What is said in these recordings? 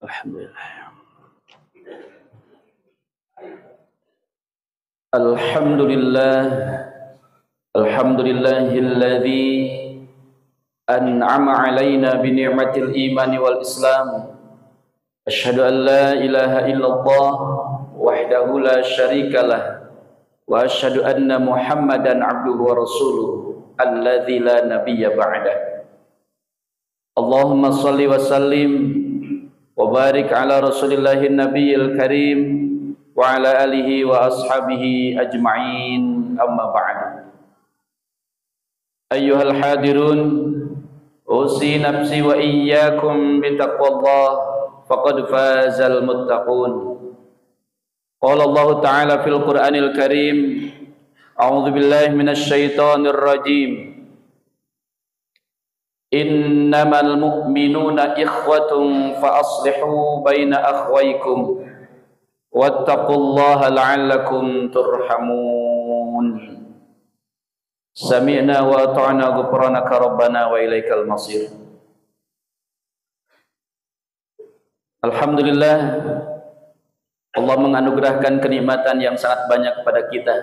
Alhamdulillah. Alhamdulillah. Alhamdulillahilladzi an'ama 'alaina bi ni'matil imani wal islam. Asyhadu an la ilaha illallah wahdahu la syarikalah wa asyhadu anna Muhammadan 'abduhu wa rasuluh alladzi la nabiyya ba'dah. Allahumma shalli wa sallim wa barik ala rasulillahin nabiyil karim wa ala alihi wa ashabihi ajma'in, amma ba'du. Ayyuhal hadirun, usi nafsi wa iyyakum bitaqwallah faqad fazal muttaqun. Qala Allah ta'ala fil Qur'anil Karim, a'udzu billahi minasy syaithanir rajim. Innamal mu'minuna ikhwatun fa aslihu baina akhwaykum wattaqullaha la'allakum turhamun. Sami'na wa ata'na ghufranaka rabbana wa ilaikal masir. Alhamdulillah, Allah menganugerahkan kenikmatan yang sangat banyak kepada kita.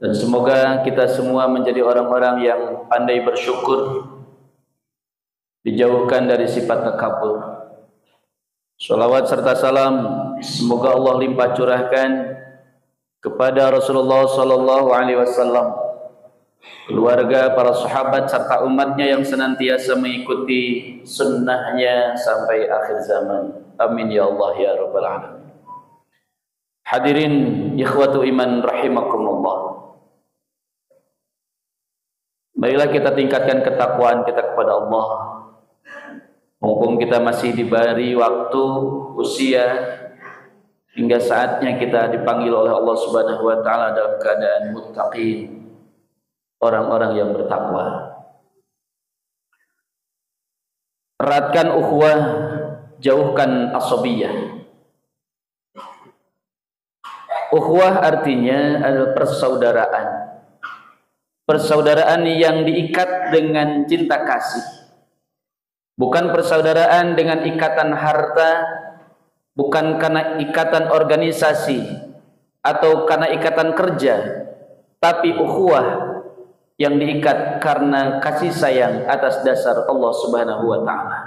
Dan semoga kita semua menjadi orang-orang yang pandai bersyukur, dijauhkan dari sifat takabur. Shalawat serta salam semoga Allah limpah curahkan kepada Rasulullah sallallahu alaihi wasallam, keluarga, para sahabat serta umatnya yang senantiasa mengikuti sunnahnya sampai akhir zaman. Amin ya Allah ya rabbal alamin. Hadirin ikhwatu iman rahimakumullah. Marilah kita tingkatkan ketakwaan kita kepada Allah. Mumpung kita masih diberi waktu, usia, hingga saatnya kita dipanggil oleh Allah Subhanahu wa taala dalam keadaan muttaqin, orang-orang yang bertakwa. Eratkan ukhuwah, jauhkan asabiyah. Ukhuwah artinya adalah persaudaraan. Persaudaraan yang diikat dengan cinta kasih. Bukan persaudaraan dengan ikatan harta, bukan karena ikatan organisasi atau karena ikatan kerja, tapi ukhuwah yang diikat karena kasih sayang atas dasar Allah Subhanahu wa taala.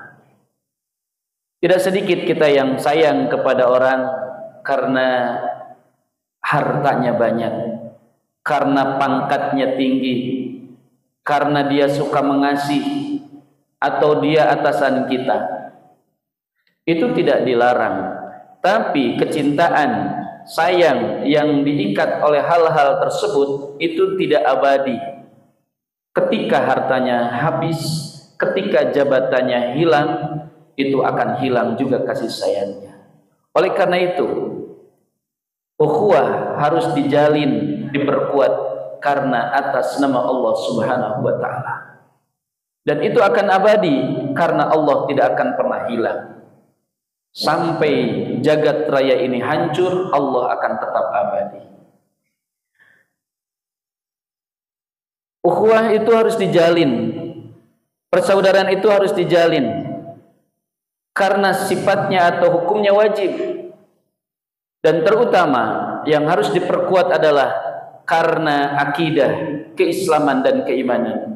Tidak sedikit kita yang sayang kepada orang karena hartanya banyak, karena pangkatnya tinggi, karena dia suka mengasihi, atau dia atasan kita. Itu tidak dilarang, tapi kecintaan, sayang yang diikat oleh hal-hal tersebut itu tidak abadi. Ketika hartanya habis, ketika jabatannya hilang, itu akan hilang juga kasih sayangnya. Oleh karena itu, ukhuwah harus dijalin, diperkuat karena atas nama Allah Subhanahu wa taala. Dan itu akan abadi karena Allah tidak akan pernah hilang. Sampai jagat raya ini hancur, Allah akan tetap abadi. Ukhuwah itu harus dijalin. Persaudaraan itu harus dijalin. Karena sifatnya atau hukumnya wajib. Dan terutama yang harus diperkuat adalah karena akidah, keislaman dan keimanan.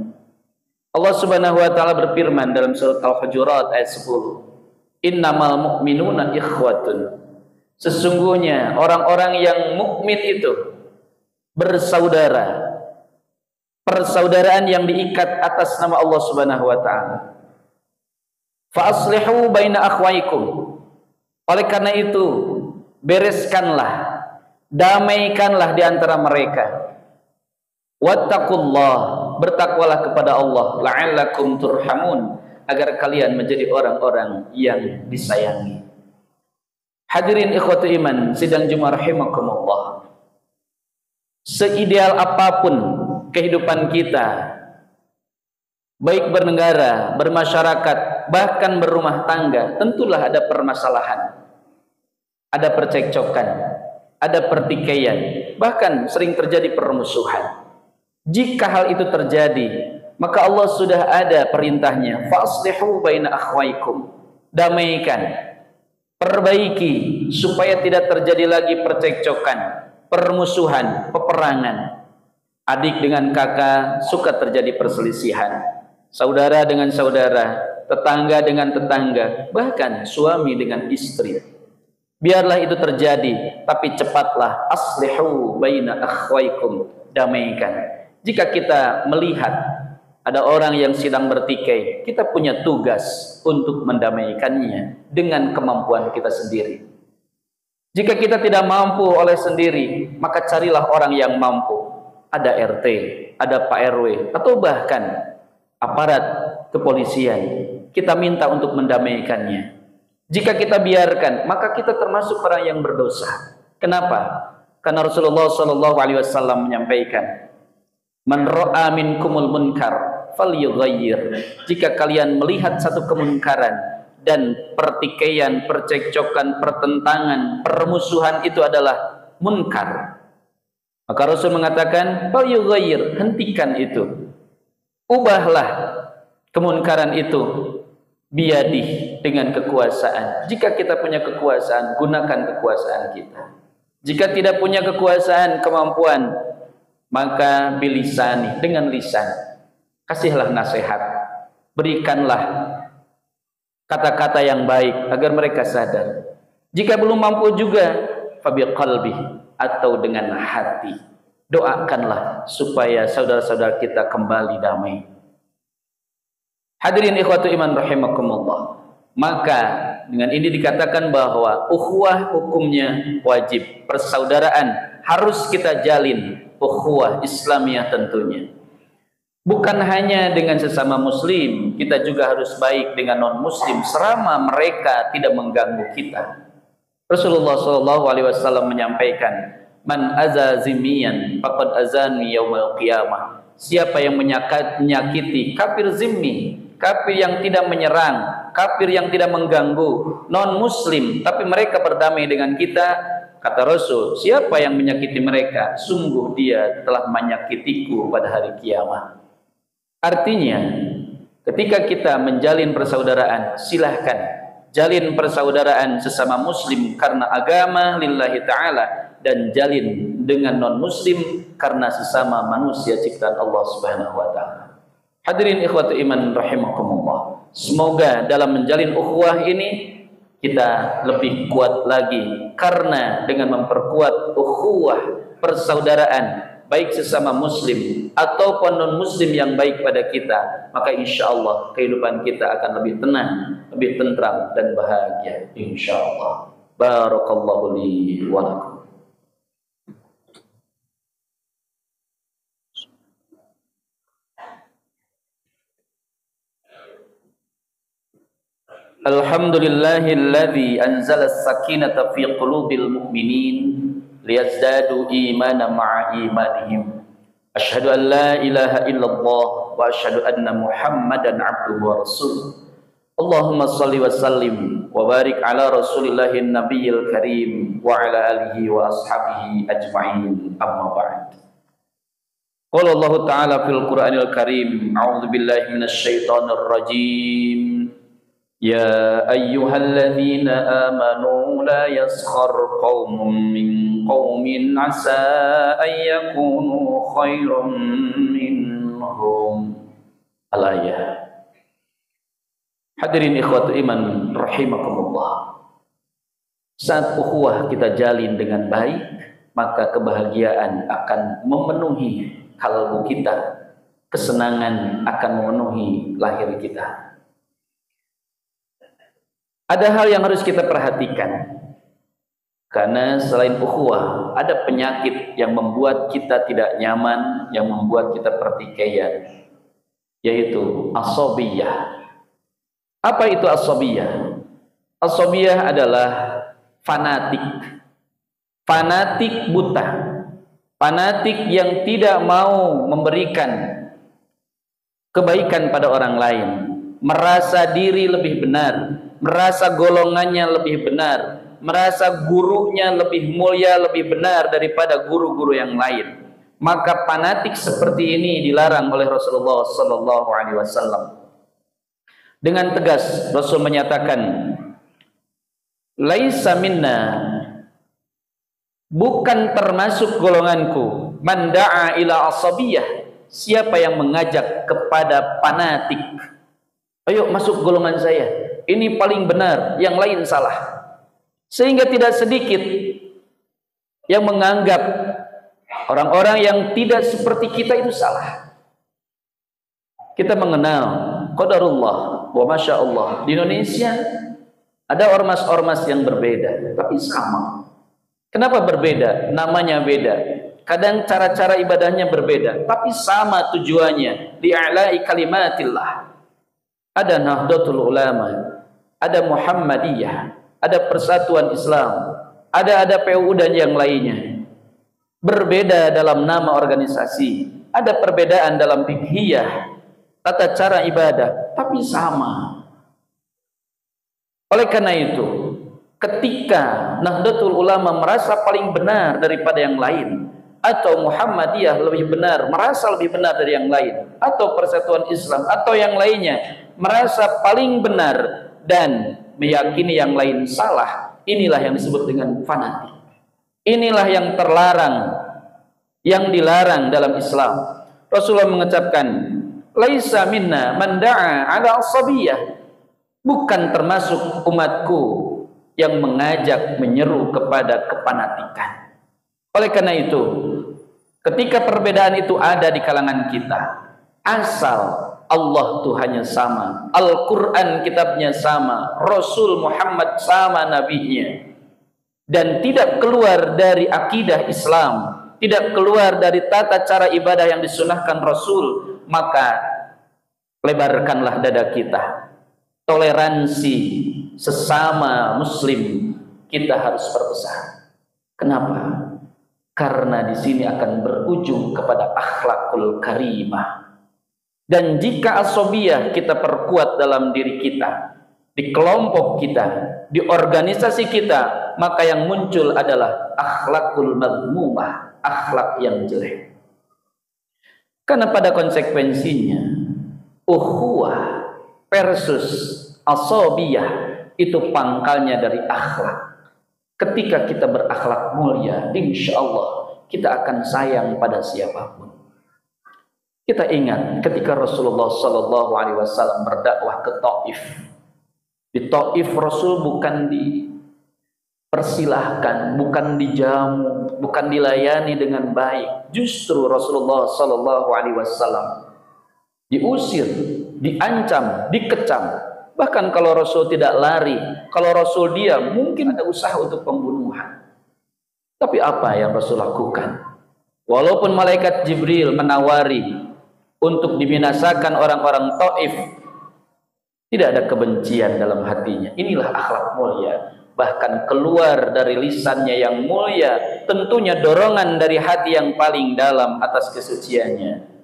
Allah Subhanahu wa taala berfirman dalam surat Al-Hujurat ayat 10. Innamal mu'minuna ikhwatun. Sesungguhnya orang-orang yang mukmin itu bersaudara. Persaudaraan yang diikat atas nama Allah Subhanahu wa taala. Fa aslihu baina akhwaykum. Oleh karena itu, bereskanlah, damaikanlah di antara mereka. Wattaqullah, bertakwalah kepada Allah, la'allakum turhamun, agar kalian menjadi orang-orang yang disayangi. Hadirin ikhwatu iman, sidang Jumat rahimakumullah. Seideal apapun kehidupan kita, baik bernegara, bermasyarakat, bahkan berumah tangga, tentulah ada permasalahan, ada percekcokan, ada pertikaian, bahkan sering terjadi permusuhan. Jika hal itu terjadi, maka Allah sudah ada perintahnya, faslihu baina akhwaikum. damaikan, perbaiki supaya tidak terjadi lagi percekcokan, permusuhan, peperangan. Adik dengan kakak suka terjadi perselisihan, saudara dengan saudara, tetangga dengan tetangga, bahkan suami dengan istri. Biarlah itu terjadi, tapi cepatlah aslihu baina akhwaikum, damaikan. Jika kita melihat ada orang yang sedang bertikai, kita punya tugas untuk mendamaikannya dengan kemampuan kita sendiri. Jika kita tidak mampu oleh sendiri, maka carilah orang yang mampu. Ada RT, ada Pak RW, atau bahkan aparat kepolisian. Kita minta untuk mendamaikannya. Jika kita biarkan, maka kita termasuk orang yang berdosa. Kenapa? Karena Rasulullah SAW menyampaikan, "Man ra'a minkumul munkar falyughayyir." Jika kalian melihat satu kemunkaran dan pertikaian, percekcokan, pertentangan, permusuhan itu adalah munkar, maka Rasul mengatakan, falyughayyir, hentikan itu. Ubahlah kemunkaran itu biadih, dengan kekuasaan. Jika kita punya kekuasaan, gunakan kekuasaan kita. Jika tidak punya kekuasaan, kemampuan, maka bilisani, dengan lisan. Kasihlah nasihat, berikanlah kata-kata yang baik agar mereka sadar. Jika belum mampu juga, fabiqalbi, atau dengan hati. Doakanlah supaya saudara-saudara kita kembali damai. Hadirin ikhwatu iman rahimakumullah. Maka dengan ini dikatakan bahwa ukhuwah hukumnya wajib, persaudaraan harus kita jalin, ukhuwah Islamiyah tentunya. Bukan hanya dengan sesama muslim, kita juga harus baik dengan non muslim selama mereka tidak mengganggu kita. Rasulullah SAW menyampaikan, "Man azazimiyan faqad azani yaumil qiyamah." Siapa yang menyakiti kafir zimmi, kafir yang tidak menyerang, kafir yang tidak mengganggu, non muslim tapi mereka berdamai dengan kita, kata Rasul, siapa yang menyakiti mereka, sungguh dia telah menyakitiku pada hari kiamat. Artinya, ketika kita menjalin persaudaraan, silahkan jalin persaudaraan sesama muslim karena agama lillahi ta'ala, dan jalin dengan non muslim karena sesama manusia ciptaan Allah Subhanahu wa taala. Hadirin ikhwatu iman rahimakumullah. Semoga dalam menjalin ukhuwah ini kita lebih kuat lagi, karena dengan memperkuat ukhuwah persaudaraan baik sesama muslim ataupun non muslim yang baik pada kita, maka insyaallah kehidupan kita akan lebih tenang, lebih tentram dan bahagia insyaallah. Barakallahu li wa lakum. Alhamdulillahilladzi anzala as-sakinata fi qulubil mu'minin liyazdadu imanan ma'a imanihim. Asyhadu an la ilaha illallah wa asyhadu anna Muhammadan abduhu wa rasuluh. Allahumma shalli wa sallim wa barik ala rasulillahin nabiyil karim wa ala alihi wa ashabihi ajma'in. Amma ba'd. Qala Allah ta'ala fil Qur'anil Karim, a'udzu billahi minasy syaithanir rajim. Ya ayyuhalladzina amanu la yaskhar qaumun min qaumin asa an yakunu khairan minhum. Al-ayah. Hadirin ikhwatu iman rahimakumullah. Saat ukhuwah kita jalin dengan baik, maka kebahagiaan akan memenuhi kalbu kita, kesenangan akan memenuhi lahir kita. Ada hal yang harus kita perhatikan, karena selain ukhuwah ada penyakit yang membuat kita tidak nyaman, yang membuat kita pertikaian, yaitu asabiyah. Apa itu asabiyah? Asabiyah adalah fanatik, fanatik buta, fanatik yang tidak mau memberikan kebaikan pada orang lain, merasa diri lebih benar, merasa golongannya lebih benar, merasa gurunya lebih mulia, lebih benar daripada guru-guru yang lain. Maka fanatik seperti ini dilarang oleh Rasulullah sallallahu alaihi wasallam. Dengan tegas Rasul menyatakan, laisa minna, bukan termasuk golonganku, man da'a ila asabiyah, siapa yang mengajak kepada fanatik. Ayo masuk golongan saya, ini paling benar, yang lain salah. Sehingga tidak sedikit yang menganggap orang-orang yang tidak seperti kita itu salah. Kita mengenal qadarullah wa masya Allah. Di Indonesia ada ormas-ormas yang berbeda, tapi sama. Kenapa berbeda? Namanya beda. Kadang cara-cara ibadahnya berbeda, tapi sama tujuannya, li'ala'i kalimatillah. Ada Nahdlatul Ulama, ada Muhammadiyah, ada Persatuan Islam, ada PUU dan yang lainnya. Berbeda dalam nama organisasi, ada perbedaan dalam fiqhiyah, tata cara ibadah, tapi sama. Oleh karena itu, ketika Nahdlatul Ulama merasa paling benar daripada yang lain, atau Muhammadiyah lebih benar, merasa lebih benar dari yang lain, atau Persatuan Islam atau yang lainnya merasa paling benar dan meyakini yang lain salah, inilah yang disebut dengan fanatik. Inilah yang terlarang, yang dilarang dalam Islam. Rasulullah mengucapkan, laisa minna man da'a ala asabiyah, bukan termasuk umatku yang mengajak menyeru kepada kefanatikan. Oleh karena itu, ketika perbedaan itu ada di kalangan kita, asal Allah Tuhannya sama, Al-Quran kitabnya sama, Rasul Muhammad sama nabinya, dan tidak keluar dari akidah Islam, tidak keluar dari tata cara ibadah yang disunahkan Rasul, maka lebarkanlah dada kita. Toleransi sesama muslim kita harus perbesar. Kenapa? Karena di sini akan berujung kepada akhlakul karimah. Dan jika asobiyah kita perkuat dalam diri kita, di kelompok kita, di organisasi kita, maka yang muncul adalah akhlakul madmumah, akhlak yang jelek. Karena pada konsekuensinya, ukhuwah versus asobiyah itu pangkalnya dari akhlak. Ketika kita berakhlak mulia, insya Allah kita akan sayang pada siapapun. Kita ingat ketika Rasulullah Sallallahu Alaihi Wasallam berdakwah ke Taif. Di Taif Rasul bukan dipersilahkan, bukan dijamu, bukan dilayani dengan baik. Justru Rasulullah Sallallahu Alaihi Wasallam diusir, diancam, dikecam. Bahkan kalau Rasul tidak lari, kalau Rasul diam, mungkin ada usaha untuk pembunuhan. Tapi apa yang Rasul lakukan? Walaupun malaikat Jibril menawari untuk dibinasakan orang-orang Taif, tidak ada kebencian dalam hatinya. Inilah akhlak mulia. Bahkan keluar dari lisannya yang mulia, tentunya dorongan dari hati yang paling dalam atas kesuciannya.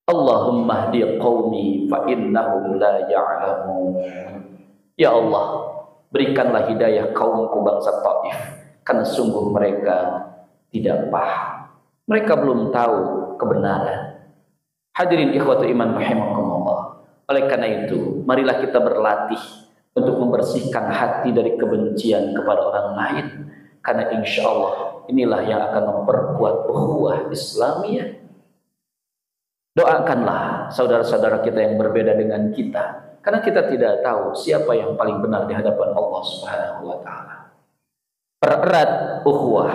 Allahumma hdi qaumi fa innahum la ya'lamun. Ya Allah, berikanlah hidayah kaumku bangsa Taif, karena sungguh mereka tidak paham. Mereka belum tahu kebenaran. Hadirin ikhwatu iman rahimakumullah. Oleh karena itu, marilah kita berlatih untuk membersihkan hati dari kebencian kepada orang lain, karena insya Allah inilah yang akan memperkuat ukhuwah Islamiyah. Doakanlah saudara-saudara kita yang berbeda dengan kita, karena kita tidak tahu siapa yang paling benar di hadapan Allah Subhanahu wa taala. Pererat ukhuwah,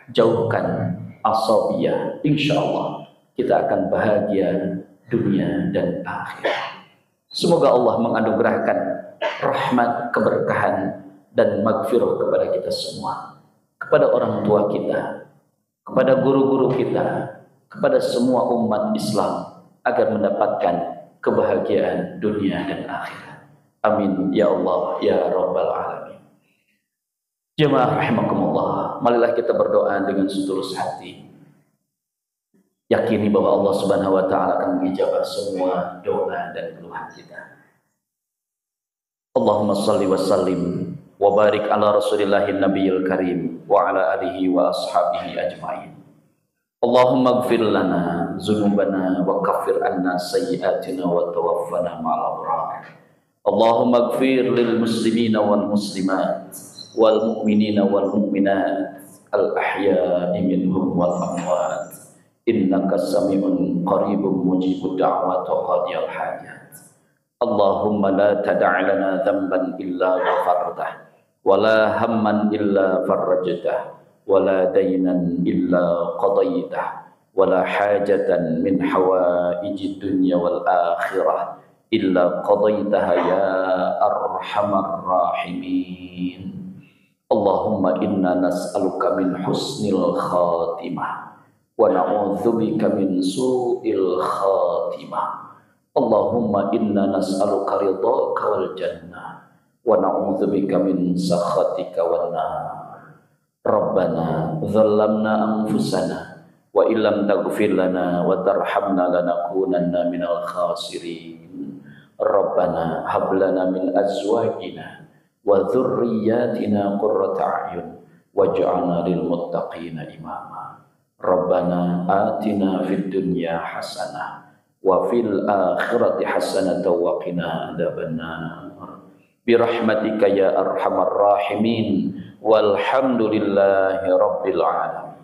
jauhkan asabiyah. Insya Allah kita akan bahagia dunia dan akhirat. Semoga Allah menganugerahkan rahmat, keberkahan, dan magfirah kepada kita semua, kepada orang tua kita, kepada guru-guru kita, kepada semua umat Islam, agar mendapatkan kebahagiaan dunia dan akhirat. Amin ya Allah ya Rabbal Alamin. Jemaah rahimakumullah, marilah kita berdoa dengan setulus hati. Yakini bahwa Allah Subhanahu wa taala akan mengijabah semua doa dan keluhan kita. Allahumma shalli wa sallim wa barik ala Rasulillahin nabiyil karim wa ala alihi wa ashabihi ajmain. Allahumma ighfir lana dzunubana wa kaffir anna sayyi'atina wa tawaffana ma'al abrar. Allahumma ighfir lil muslimina wal muslimat wal mu'minina wal mu'minat al ahya'i minhum wal amwat innaka sami'un qaribun mujibud da'wat wa qadiyal hajat. Allahumma la tada' lana dhanban illa ghafartah wa la hamman illa farajtah wa la daynan illa qadaitah wa la hajatan min hawaijid dunya wal akhirah illa qadaitaha ya arhamar rahimin. Allahumma inna nas'aluka min husnil khatimah wa na'udzubika min su'il khatimah. Allahumma inna nas'aluka ridhaka wal jannah wa na'udzubika min sakhatika wan nar. Rabbana dzalamna anfusana wa illam taghfir lana wa tarhamna lanakunanna minal khasirin. Rabbana hab lana min azwajina wa dzurriyyatina qurrata a'yun waj'alna lil muttaqina imama. Rabbana atina fid dunya hasanah wa fil akhirati hasanatan wa qina adzabannar. Birahmatika ya arhamar rahimin walhamdulillahi rabbil alamin.